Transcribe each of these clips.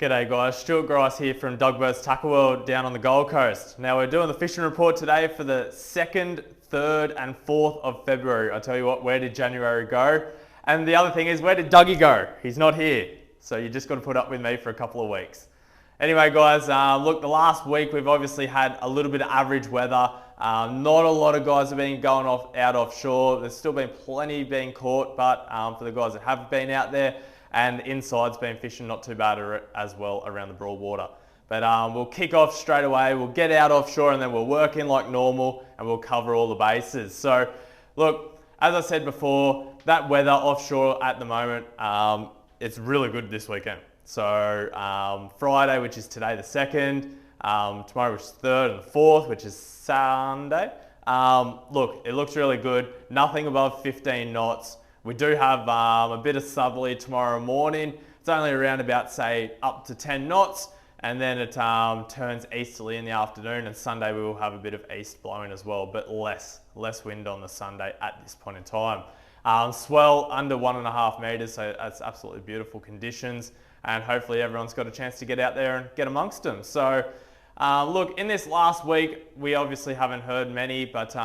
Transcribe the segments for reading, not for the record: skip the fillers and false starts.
G'day guys, Stuart Grice here from Doug Burt's Tackle World down on the Gold Coast. Now we're doing the fishing report today for the 2nd, 3rd and 4th of February. I tell you what, where did January go? And the other thing is, where did Dougie go? He's not here. So you just got to put up with me for a couple of weeks. Anyway guys, look, the last week we've obviously had a little bit of average weather. Not a lot of guys have been going out offshore. There's still been plenty being caught, but for the guys that have been out there, and inside's been fishing not too bad as well around the Broadwater. But we'll kick off straight away, we'll get out offshore and then we'll work in like normal and we'll cover all the bases. So look, as I said before, that weather offshore at the moment, it's really good this weekend. So Friday, which is today the 2nd, tomorrow which is 3rd and the 4th, which is Sunday. Look, it looks really good, nothing above 15 knots. We do have a bit of southerly tomorrow morning. It's only around about, say, up to 10 knots, and then it turns easterly in the afternoon, and Sunday we will have a bit of east blowing as well, but less wind on the Sunday at this point in time. Swell under 1.5 metres, so that's absolutely beautiful conditions, and hopefully everyone's got a chance to get out there and get amongst them. So look, in this last week, we obviously haven't heard many, but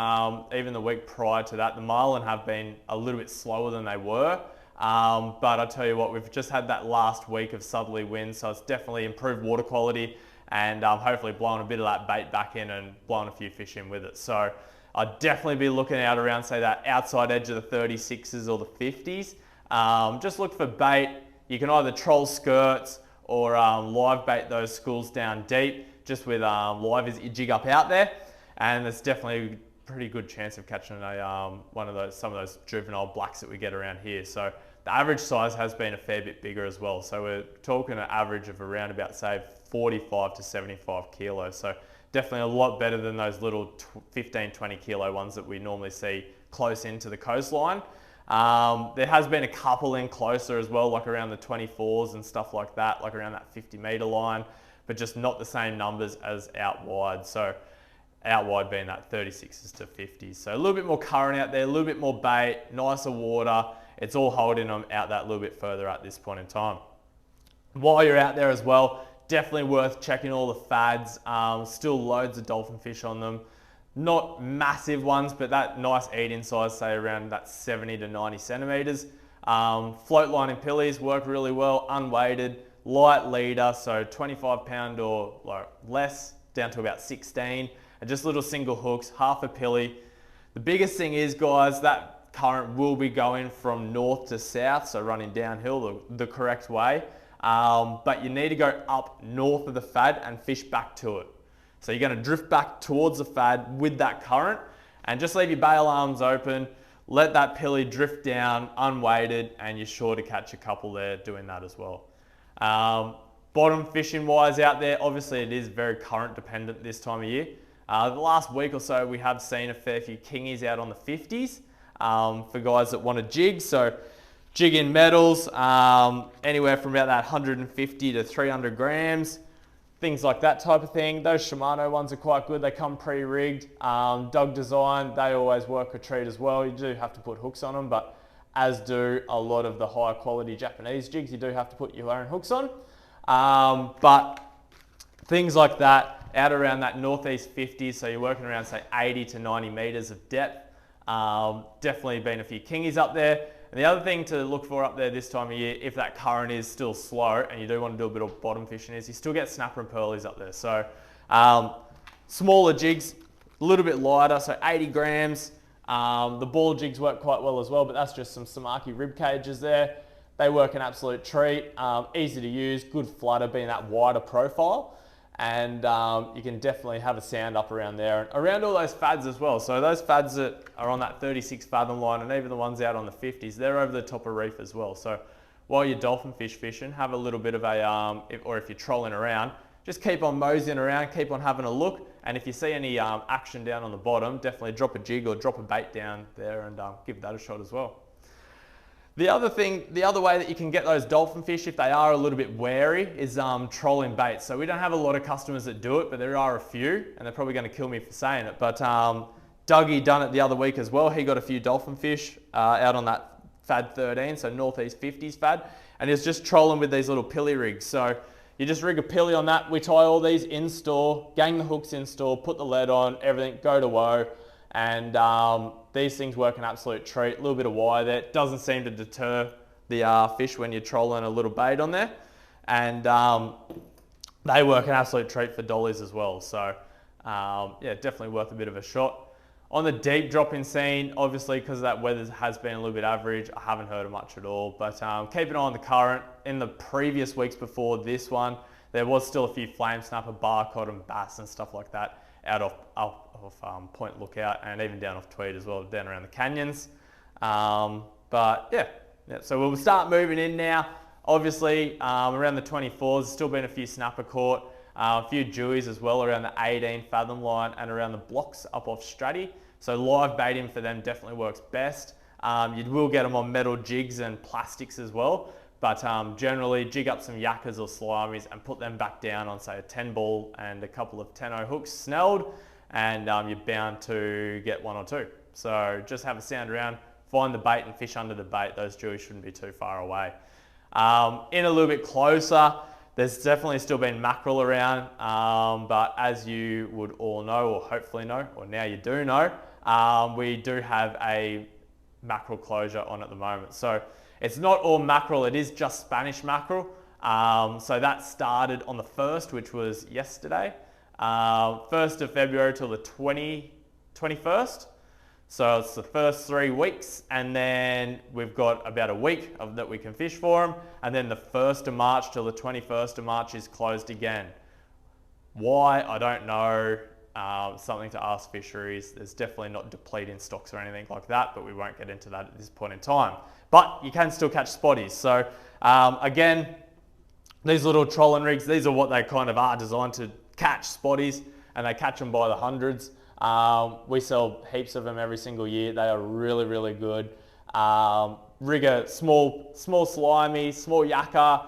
even the week prior to that, the marlin have been a little bit slower than they were. But I tell you what, we've just had that last week of southerly winds, so it's definitely improved water quality and hopefully blowing a bit of that bait back in and blowing a few fish in with it. So I'd definitely be looking out around, say, that outside edge of the 36s or the 50s. Just look for bait. You can either troll skirts or live bait those schools down deep, just with live as you jig up out there, and there's definitely a pretty good chance of catching some of those juvenile blacks that we get around here. So the average size has been a fair bit bigger as well. So we're talking an average of around about, say, 45 to 75 kilos. So definitely a lot better than those little 15, 20 kilo ones that we normally see close into the coastline. There has been a couple in closer as well, like around the 24s and stuff like that, like around that 50-meter line, but just not the same numbers as out wide. So out wide being that 36s to 50s. So a little bit more current out there, a little bit more bait, nicer water. It's all holding them out that little bit further at this point in time. While you're out there as well, definitely worth checking all the fads. Still loads of dolphin fish on them. Not massive ones, but that nice eat-in size, say around that 70 to 90 centimeters. Float line and pillies work really well, unweighted. Light leader, so 25 pound or less, down to about 16, and just little single hooks, half a pilly. The biggest thing is, guys, that current will be going from north to south, so running downhill the correct way, but you need to go up north of the fad and fish back to it. So you're going to drift back towards the fad with that current, and just leave your bail arms open, let that pilly drift down unweighted, and you're sure to catch a couple there doing that as well. Bottom fishing wise out there, obviously it is very current dependent this time of year. The last week or so we have seen a fair few kingies out on the 50s for guys that want to jig. So jig in metals, anywhere from about that 150 to 300 grams, things like that type of thing. Those Shimano ones are quite good, they come pre-rigged. Dog Design, they always work a treat as well. You do have to put hooks on them, but as do a lot of the higher quality Japanese jigs, you do have to put your own hooks on. But things like that, out around that northeast 50s, so you're working around, say, 80 to 90 meters of depth. Definitely been a few kingies up there. And the other thing to look for up there this time of year, if that current is still slow and you do want to do a bit of bottom fishing, is you still get snapper and pearlies up there. So smaller jigs, a little bit lighter, so 80 grams. The ball jigs work quite well as well, but that's just some Samaki rib cages there. They work an absolute treat, easy to use, good flutter being that wider profile, and you can definitely have a sound up around there and around all those fads as well. So those fads that are on that 36 fathom line, and even the ones out on the 50s, they're over the top of reef as well. So while you're dolphin fish fishing, have a little bit of a, or if you're trolling around, just keep on moseying around, keep on having a look. And if you see any action down on the bottom, definitely drop a jig or drop a bait down there and give that a shot as well. The other way that you can get those dolphin fish, if they are a little bit wary, is trolling bait. So we don't have a lot of customers that do it, but there are a few, and they're probably going to kill me for saying it. But Dougie done it the other week as well. He got a few dolphin fish out on that Fad 13, so Northeast 50s Fad, and he was just trolling with these little pilly rigs. So you just rig a pilly on that. We tie all these in store, gang the hooks in store, put the lead on, everything, go to woe. And these things work an absolute treat. A little bit of wire there. Doesn't seem to deter the fish when you're trolling a little bait on there. And they work an absolute treat for dollies as well. So yeah, definitely worth a bit of a shot. On the deep dropping scene, obviously because that weather has been a little bit average, I haven't heard of much at all, but keep an eye on the current. In the previous weeks before this one, there was still a few flame snapper, barcod and bass and stuff like that out of Point Lookout, and even down off Tweed as well, down around the canyons. But yeah, so we'll start moving in now. Obviously around the 24s, there's still been a few snapper caught. A few dewies as well around the 18 fathom line and around the blocks up off Stratty. So live baiting for them definitely works best. You will get them on metal jigs and plastics as well, but generally jig up some yakkers or slimies and put them back down on say a 10 ball and a couple of 10-0 hooks snelled, and you're bound to get one or two. So just have a sound around, find the bait and fish under the bait. Those dewies shouldn't be too far away. In a little bit closer, there's definitely still been mackerel around, but as you would all know, or hopefully know, or now you do know, we do have a mackerel closure on at the moment. So it's not all mackerel, it is just Spanish mackerel. So that started on the 1st, which was yesterday, 1st of February till the 21st. So it's the first 3 weeks, and then we've got about a week that we can fish for them, and then the 1st of March till the 21st of March is closed again. Why? I don't know. Something to ask fisheries. There's definitely not depleting stocks or anything like that, but we won't get into that at this point in time. But you can still catch spotties. So again, these little trolling rigs, these are what they kind of are designed to catch spotties, and they catch them by the hundreds. We sell heaps of them every single year. They are really, really good. Rig a small slimy, small yakka,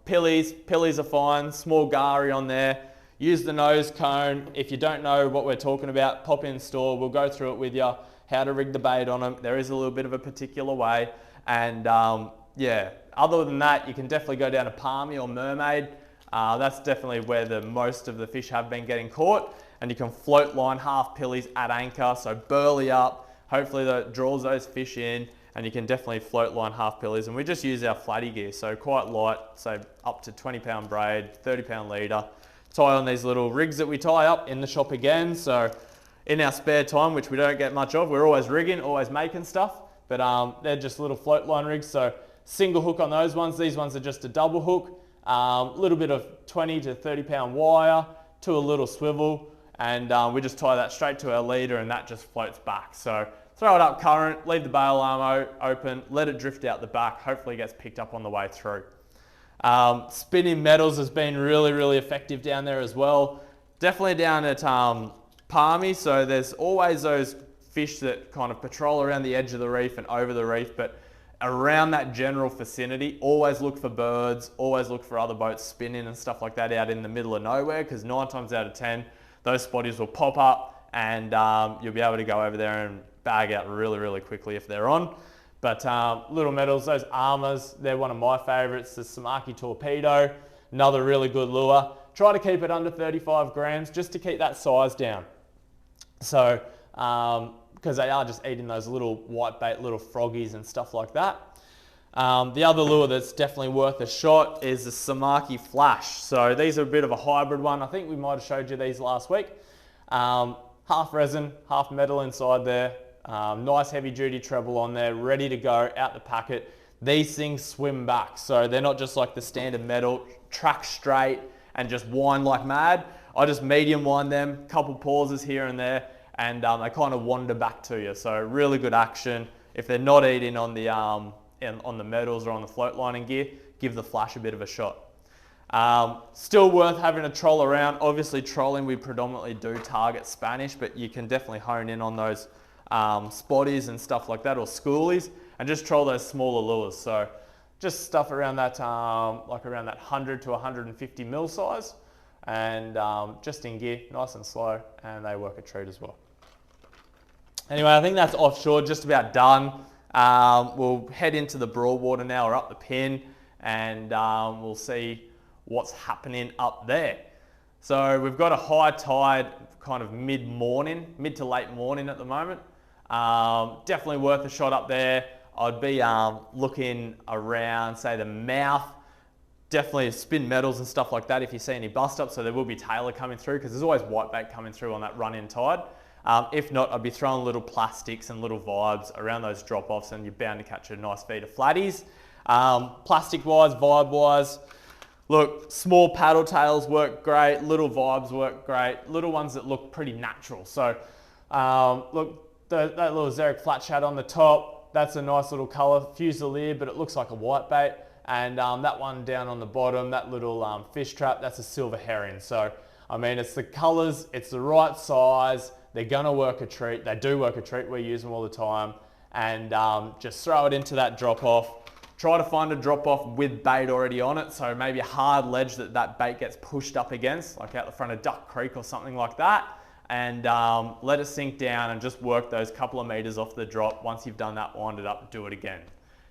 pillies are fine, small gari on there. Use the nose cone. If you don't know what we're talking about, pop in store. We'll go through it with you, how to rig the bait on them. There is a little bit of a particular way. And yeah, other than that, you can definitely go down to palmy or mermaid. That's definitely where the most of the fish have been getting caught. And you can float line half pillies at anchor, so burley up. Hopefully that draws those fish in, and you can definitely float line half pillies. And we just use our flatty gear, so quite light, so up to 20-pound braid, 30-pound leader. Tie on these little rigs that we tie up in the shop again. So in our spare time, which we don't get much of, we're always rigging, always making stuff, but they're just little float line rigs. So single hook on those ones. These ones are just a double hook, a little bit of 20 to 30-pound wire to a little swivel. And we just tie that straight to our leader, and that just floats back. So throw it up current, leave the bail arm open, let it drift out the back. Hopefully it gets picked up on the way through. Spinning metals has been really, really effective down there as well. Definitely down at Palmy. So there's always those fish that kind of patrol around the edge of the reef and over the reef, but around that general vicinity, always look for birds, always look for other boats spinning and stuff like that out in the middle of nowhere, because 9 times out of 10, those spotties will pop up, and you'll be able to go over there and bag out really, really quickly if they're on. But little metals, those armors, they're one of my favorites. The Samaki Torpedo, another really good lure. Try to keep it under 35 grams just to keep that size down. So, because they are just eating those little white bait, little froggies and stuff like that. The other lure that's definitely worth a shot is the Samaki Flash. So these are a bit of a hybrid one. I think we might have showed you these last week. Half resin, half metal inside there. Nice heavy duty treble on there, ready to go out the packet. These things swim back, so they're not just like the standard metal, track straight and just wind like mad. I just medium wind them, couple pauses here and there, and they kind of wander back to you. So really good action. If they're not eating on the metals or on the float lining gear, give the Flash a bit of a shot. Still worth having a troll around. Obviously trolling, we predominantly do target Spanish, but you can definitely hone in on those spotties and stuff like that, or schoolies, and just troll those smaller lures. So just stuff around that, like around that 100 to 150 mil size, and just in gear, nice and slow, and they work a treat as well. Anyway, I think that's offshore, just about done. We'll head into the Broadwater now, or up the Pin, and we'll see what's happening up there. So we've got a high tide kind of mid to late morning at the moment. Definitely worth a shot up there. I'd be looking around, say, the mouth. Definitely spin metals and stuff like that if you see any bust ups. So there will be tailor coming through because there's always whitebait coming through on that run-in tide. If not, I'd be throwing little plastics and little vibes around those drop-offs and you're bound to catch a nice feed of flatties. Plastic-wise, vibe-wise, look, small paddle tails work great, little vibes work great, little ones that look pretty natural. So look, that little Xeric flat shad on the top, that's a nice little colour, fusilier, but it looks like a whitebait. And that one down on the bottom, that little fish trap, that's a silver herring. So, I mean, it's the colours, it's the right size, they're gonna work a treat, they do work a treat, we use them all the time. And just throw it into that drop off. Try to find a drop off with bait already on it. So maybe a hard ledge that bait gets pushed up against, like out the front of Duck Creek or something like that. And let it sink down and just work those couple of meters off the drop. Once you've done that, wind it up, do it again.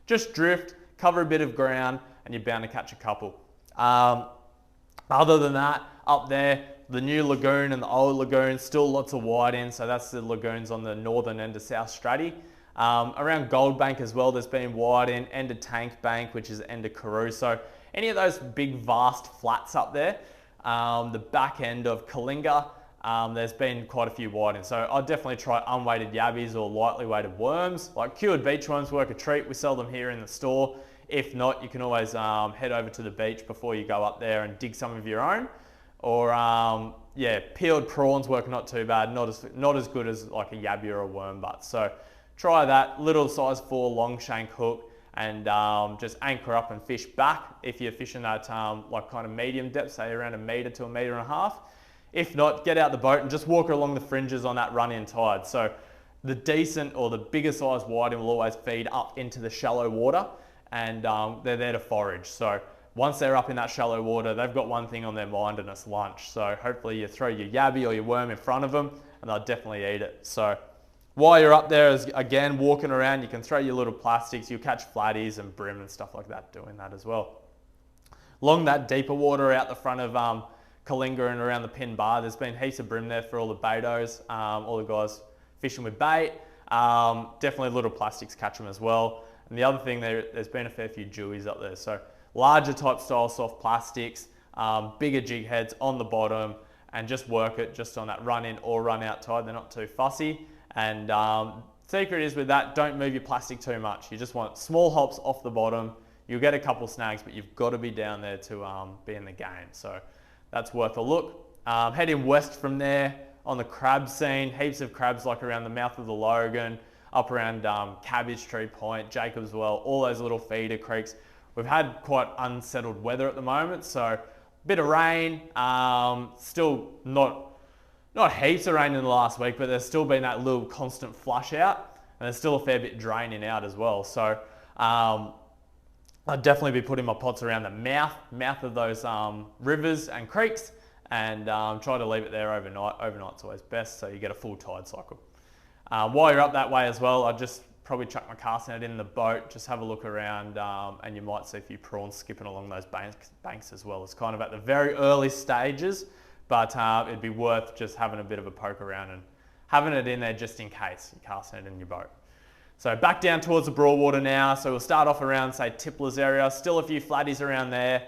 Just drift, cover a bit of ground, and you're bound to catch a couple. Other than that, up there, the new lagoon and the old lagoon, still lots of whiting. So that's the lagoons on the northern end of South Stratty. Around Gold Bank as well, there's been whiting, end of Tank Bank, which is end of Karoo. So any of those big vast flats up there, the back end of Kalinga, there's been quite a few whiting. So I'd definitely try unweighted yabbies or lightly weighted worms. Like cured beach worms work a treat. We sell them here in the store. If not, you can always head over to the beach before you go up there and dig some of your own. Or yeah, peeled prawns work not too bad, not as good as like a yabby or a worm butt. So try that, little size 4 long shank hook, and just anchor up and fish back if you're fishing at like kind of medium depth, say around 1 metre to 1.5 metres. If not, get out the boat and just walk along the fringes on that run-in tide. So the decent or the bigger size whiting will always feed up into the shallow water, and they're there to forage. So once they're up in that shallow water, they've got one thing on their mind, and it's lunch. So hopefully you throw your yabby or your worm in front of them and they'll definitely eat it. So while you're up there, again, walking around, you can throw your little plastics, you'll catch flatties and brim and stuff like that doing that as well. Along that deeper water out the front of Kalinga and around the Pin Bar, there's been heaps of brim there for all the baitos, all the guys fishing with bait. Definitely little plastics catch them as well. And the other thing, there's been a fair few dewies up there. So larger type style soft plastics, bigger jig heads on the bottom, and just work it just on that run in or run out tide. They're not too fussy. And secret is with that, don't move your plastic too much. You just want small hops off the bottom. You'll get a couple snags, but you've got to be down there to be in the game. So that's worth a look. Heading west from there on the crab scene, heaps of crabs like around the mouth of the Logan, up around Cabbage Tree Point, Jacob's Well, all those little feeder creeks. We've had quite unsettled weather at the moment, so a bit of rain, still not heaps of rain in the last week, but there's still been that little constant flush out, and there's still a fair bit draining out as well. So I'd definitely be putting my pots around the mouth of those rivers and creeks, and try to leave it there overnight. Overnight's always best, so you get a full tide cycle. While you're up that way as well, I'd just probably chuck my cast net in the boat, just have a look around, and you might see a few prawns skipping along those banks as well. It's kind of at the very early stages, but it'd be worth just having a bit of a poke around and having it in there just in case you cast it in your boat. So back down towards the Broadwater now. So we'll start off around, say, Tipler's area. Still a few flatties around there.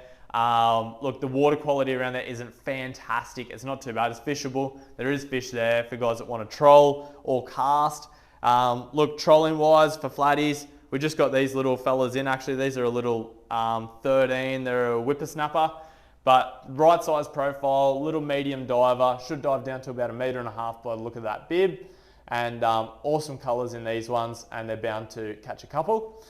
Look, the water quality around there isn't fantastic. It's not too bad. It's fishable. There is fish there for guys that want to troll or cast. Look, trolling wise for flatties, we just got these little fellas in. Actually, these are a little 13. They're a whippersnapper, but right size profile, little medium diver. Should dive down to about 1.5 metres by the look of that bib. And awesome colours in these ones, and they're bound to catch a couple.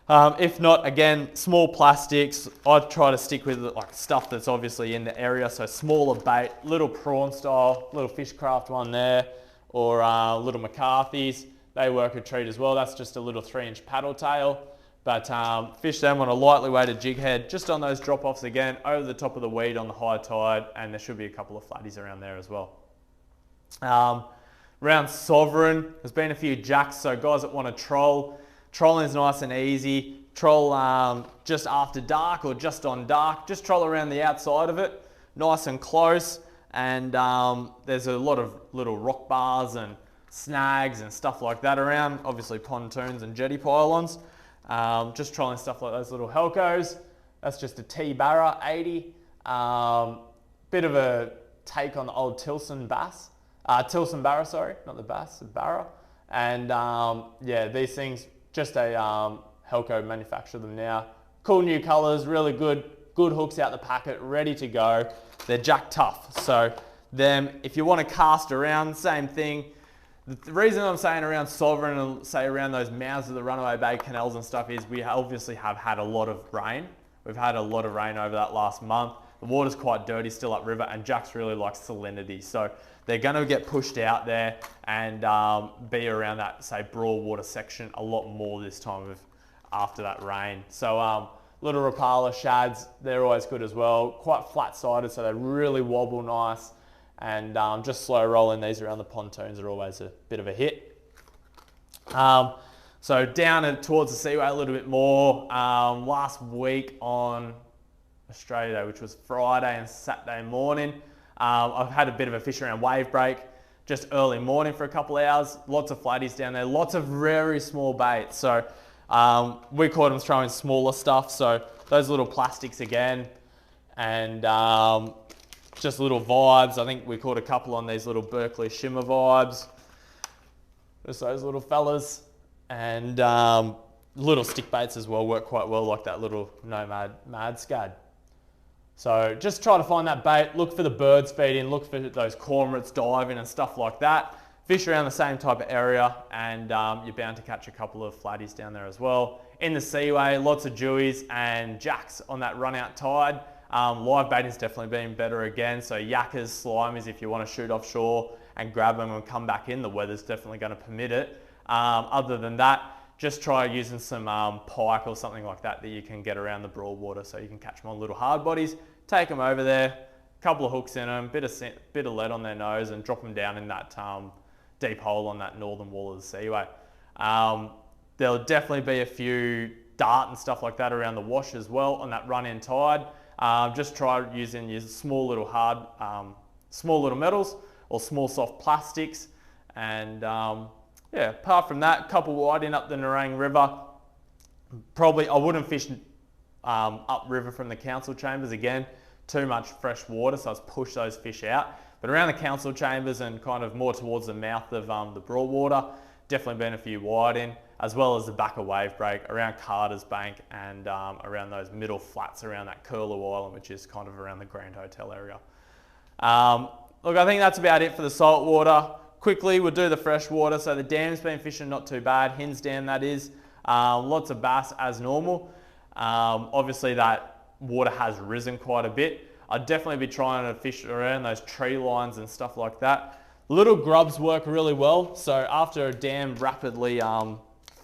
If not, again, small plastics. I'd try to stick with like stuff that's obviously in the area, so smaller bait, little prawn style, little fishcraft one there, or little McCarthy's. They work a treat as well. That's just a little 3-inch paddle tail, but fish them on a lightly weighted jig head, just on those drop-offs again, over the top of the weed on the high tide, and there should be a couple of flatties around there as well. Around Sovereign, there's been a few jacks, so guys that want to troll. Trolling is nice and easy. troll just after dark or just on dark. Just troll around the outside of it, nice and close. And there's a lot of little rock bars and snags and stuff like that around. Obviously pontoons and jetty pylons. Just trolling stuff like those little helcos. That's just a T-Barra 80. Bit of a take on the old Tilson bass. Tilson Barra, sorry, not the bass, the Barra. And yeah, these things, just a Helco manufacture them now. Cool new colors, really good hooks out the packet, ready to go. They're jack tough. So them, if you want to cast around, same thing. The reason I'm saying around Sovereign and say around those mouths of the Runaway Bay canals and stuff is we obviously have had a lot of rain. We've had a lot of rain over that last month. The water's quite dirty still upriver, and jacks really like salinity. So they're going to get pushed out there and be around that, say, Broadwater section a lot more this time after that rain. So little Rapala shads, they're always good as well. Quite flat-sided, so they really wobble nice. And just slow rolling these around the pontoons are always a bit of a hit. So down towards the Seaway a little bit more. Last week on Australia Day, which was Friday and Saturday morning, I've had a bit of a fish around wave break, just early morning for a couple of hours. Lots of flatties down there, lots of very small baits. So we caught them throwing smaller stuff. So those little plastics again, and just little vibes. I think we caught a couple on these little Berkeley shimmer vibes. Just those little fellas. And little stick baits as well work quite well, like that little Nomad Mad Scad. So just try to find that bait, look for the birds feeding, look for those cormorants diving and stuff like that. Fish around the same type of area, and you're bound to catch a couple of flatties down there as well. In the Seaway, lots of dewies and jacks on that run out tide. Live baiting's definitely been better again, so yakkers, slimies, if you want to shoot offshore and grab them and come back in, the weather's definitely going to permit it. Other than that, just try using some pike or something like that you can get around the Broadwater, so you can catch them on little hard bodies, take them over there, couple of hooks in them, bit of lead on their nose, and drop them down in that deep hole on that northern wall of the Seaway. There'll definitely be a few dart and stuff like that around the wash as well on that run-in tide. Just try using small little small little metals or small soft plastics, and yeah, apart from that, couple wide up the Nerang River. Probably I wouldn't fish upriver from the council chambers again. Too much fresh water, so let's push those fish out. But around the council chambers and kind of more towards the mouth of the Broadwater, definitely been a few wide in, as well as the back of wave break around Carter's Bank and around those middle flats around that Curlew Island, which is kind of around the Grand Hotel area. Look, I think that's about it for the saltwater. Quickly, we'll do the freshwater. So the dam's been fishing not too bad. Hin's Dam, that is. Lots of bass as normal. Obviously, that water has risen quite a bit. I'd definitely be trying to fish around those tree lines and stuff like that. Little grubs work really well. So after a dam rapidly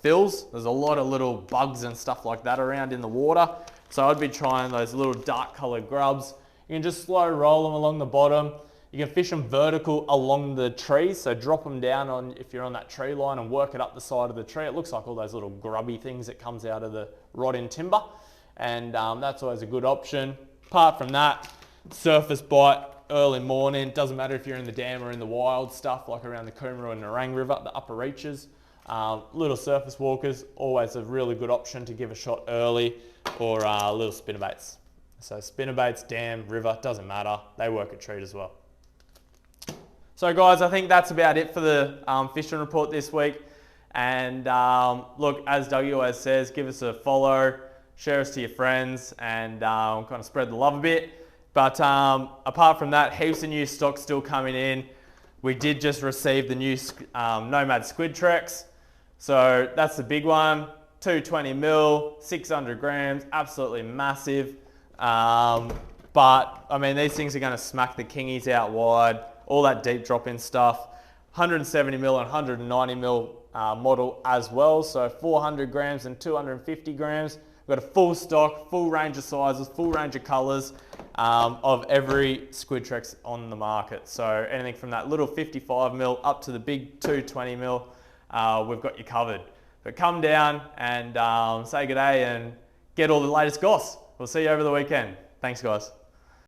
fills, there's a lot of little bugs and stuff like that around in the water. So I'd be trying those little dark coloured grubs. You can just slow roll them along the bottom. You can fish them vertical along the trees, so drop them down if you're on that tree line and work it up the side of the tree. It looks like all those little grubby things that comes out of the rod in timber, and that's always a good option. Apart from that, surface bite early morning. Doesn't matter if you're in the dam or in the wild stuff, like around the Coomera and Nerang River, the upper reaches. Little surface walkers, always a really good option to give a shot early, or little spinnerbaits. So spinnerbaits, dam, river, doesn't matter. They work a treat as well. So guys, I think that's about it for the fishing report this week. And look, as Dougie always says, give us a follow, share us to your friends, and kind of spread the love a bit. But apart from that, heaps of new stock still coming in. We did just receive the new Nomad Squid Trex. So that's the big one, 220 mil, 600 grams, absolutely massive. But I mean, these things are going to smack the kingies out wide. All that deep drop in stuff, 170 mil and 190 mil model as well. So 400 grams and 250 grams. We've got a full stock, full range of sizes, full range of colors of every Squid Trex on the market. So anything from that little 55 mil up to the big 220 mil, we've got you covered. But come down and say good day and get all the latest goss. We'll see you over the weekend. Thanks, guys.